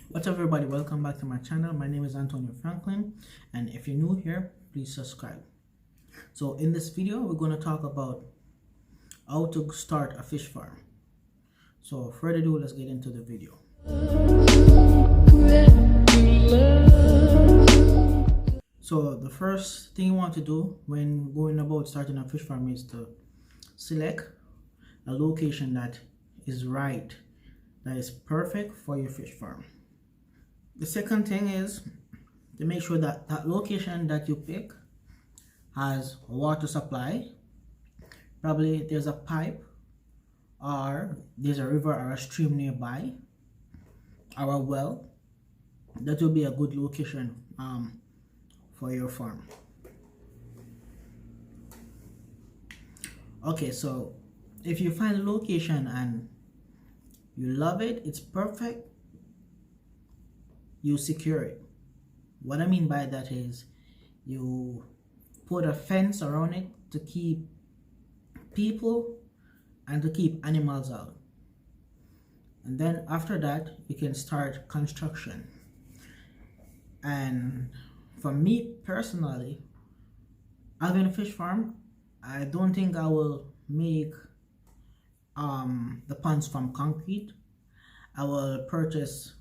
What's up, everybody? Welcome back to my channel. My name is Antonio Franklin, and if you're new here, please subscribe. So in this video, we're going to talk about how to start a fish farm. So further ado, let's get into the video. So the first thing you want to do when going about starting a fish farm is to select a location that is right, that is perfect for your fish farm. The second thing is to make sure that that location that you pick has water supply. Probably there's a pipe or there's a river or a stream nearby or a well. That will be a good location for your farm. Okay, so if you find a location and you love it, it's perfect, you secure it. What I mean by that is you put a fence around it to keep people and to keep animals out. And then after that, you can start construction. And for me personally, having a fish farm, I don't think I will make the ponds from concrete. I will purchase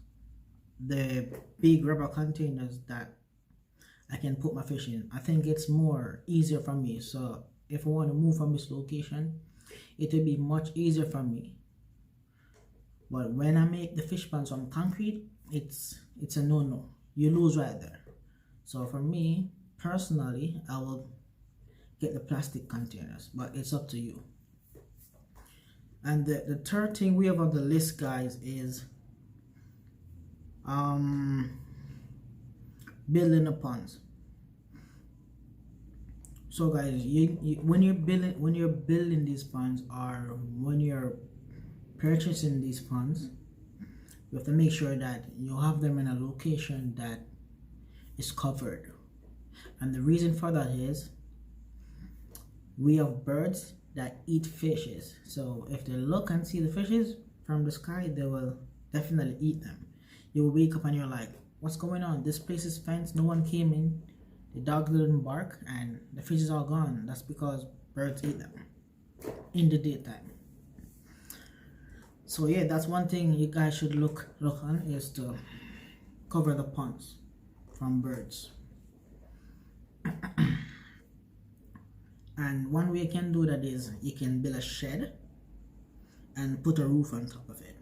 the big rubber containers that I can put my fish in. I think it's more easier for me. So if I want to move from this location, it will be much easier for me. But when I make the fish ponds from concrete, it's a no-no. You lose right there. So for me personally, I will get the plastic containers, but it's up to you. And the third thing we have on the list, guys, is building the ponds. So guys, when you're building these ponds, or when you're purchasing these ponds, you have to make sure that you have them in a location that is covered. And the reason for that is we have birds that eat fishes. So if they look and see the fishes from the sky, they will definitely eat them. You will wake up and you're like, what's going on? This place is fenced, no one came in, the dog didn't bark, and the fish is all gone. That's because birds eat them in the daytime. So yeah, that's one thing you guys should look on, is to cover the ponds from birds. And one way you can do that is you can build a shed and put a roof on top of it.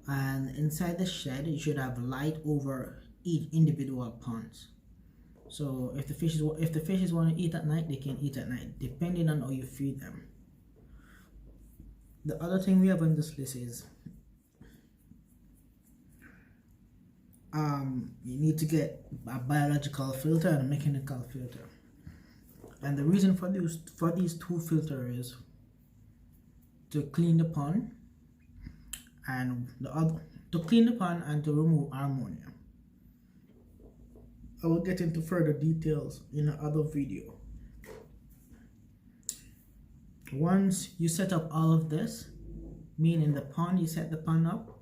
And inside the shed, you should have light over each individual ponds. So if the fishes want to eat at night, they can eat at night, depending on how you feed them. The other thing we have on this list is you need to get a biological filter and a mechanical filter. And the reason for these two filters is to clean the pond, and to clean the pond and to remove ammonia. I will get into further details in another video. Once you set up all of this, meaning the pond, you set the pond up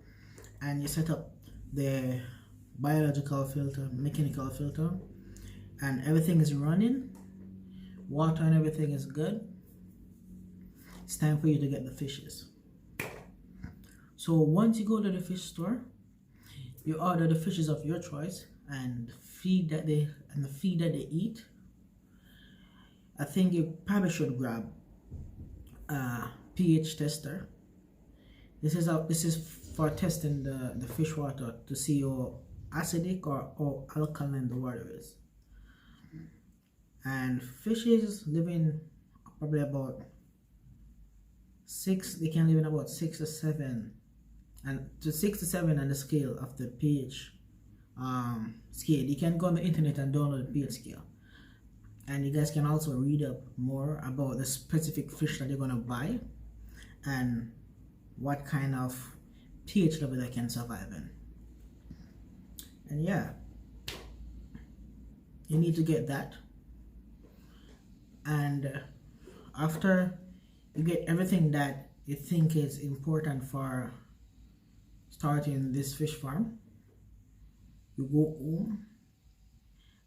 and you set up the biological filter, mechanical filter, and everything is running, water and everything is good, it's time for you to get the fishes. So once you go to the fish store, you order the fishes of your choice and the feed that they eat. I think you probably should grab a pH tester. This is for testing the fish water to see how acidic or alkaline the water is. And fishes living probably about 6, they can live in about 6 to 7, and to 6 to 7 on the scale of the pH scale. You can go on the internet and download the pH scale, and you guys can also read up more about the specific fish that you're gonna buy and what kind of pH level they can survive in. And yeah, you need to get that. And after you get everything that you think is important for starting this fish farm, you go home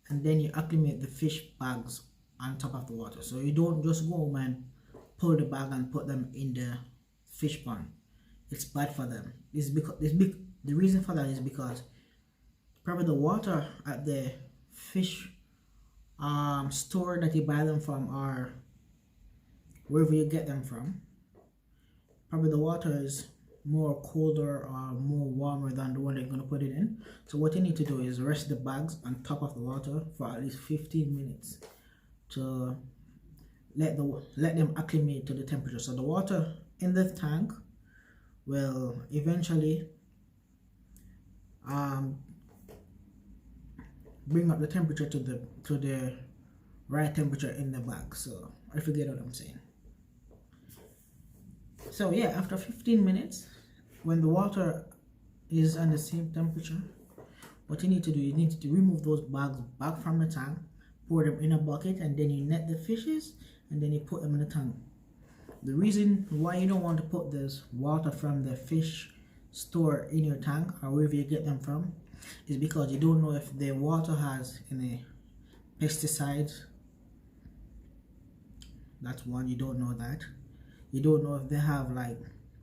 and then you acclimate the fish bags on top of the water. So you don't just go home and pull the bag and put them in the fish pond. It's bad for them. The reason for that is because probably the water at the fish store that you buy them from, or wherever you get them from, probably the water is more colder or more warmer than the one they're going to put it in. So what you need to do is rest the bags on top of the water for at least 15 minutes to let them acclimate to the temperature. So the water in the tank will eventually bring up the temperature to the right temperature in the bag. So if you get what I'm saying. So yeah, after 15 minutes, when the water is on the same temperature, what you need to do, you need to remove those bags back from the tank, pour them in a bucket, and then you net the fishes and then you put them in the tank. The reason why you don't want to put this water from the fish store in your tank or wherever you get them from is because you don't know if the water has any pesticides. That's one, you don't know that. You don't know if they have like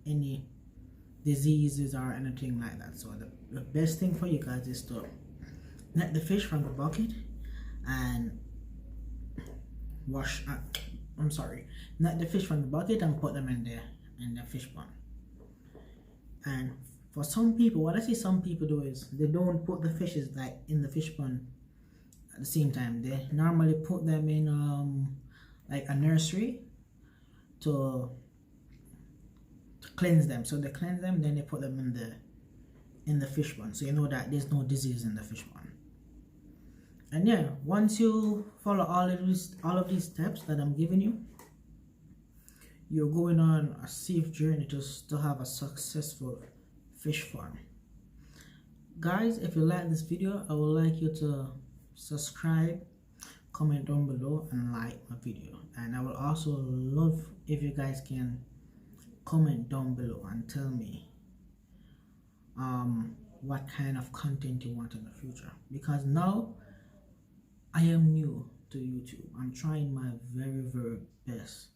any diseases or anything like that. So the best thing for you guys is to net the fish from the bucket and net the fish from the bucket and put them in the fish pond. And for some people, what I see some people do is they don't put the fishes like in the fish pond at the same time. They normally put them in like a nursery to cleanse them. So they cleanse them, then they put them in the fish pond, so you know that there's no disease in the fish pond. And yeah, once you follow all of these steps that I'm giving you, you're going on a safe journey to have a successful fish farm. Guys, if you like this video, I would like you to subscribe, comment down below, and like my video. And I will also love if you guys can comment down below and tell me what kind of content you want in the future, because now I am new to YouTube. I'm trying my very best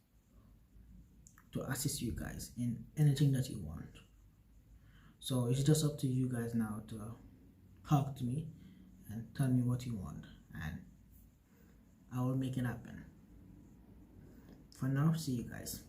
to assist you guys in anything that you want. So it's just up to you guys now to talk to me and tell me what you want, and I will make it happen. For now, see you guys.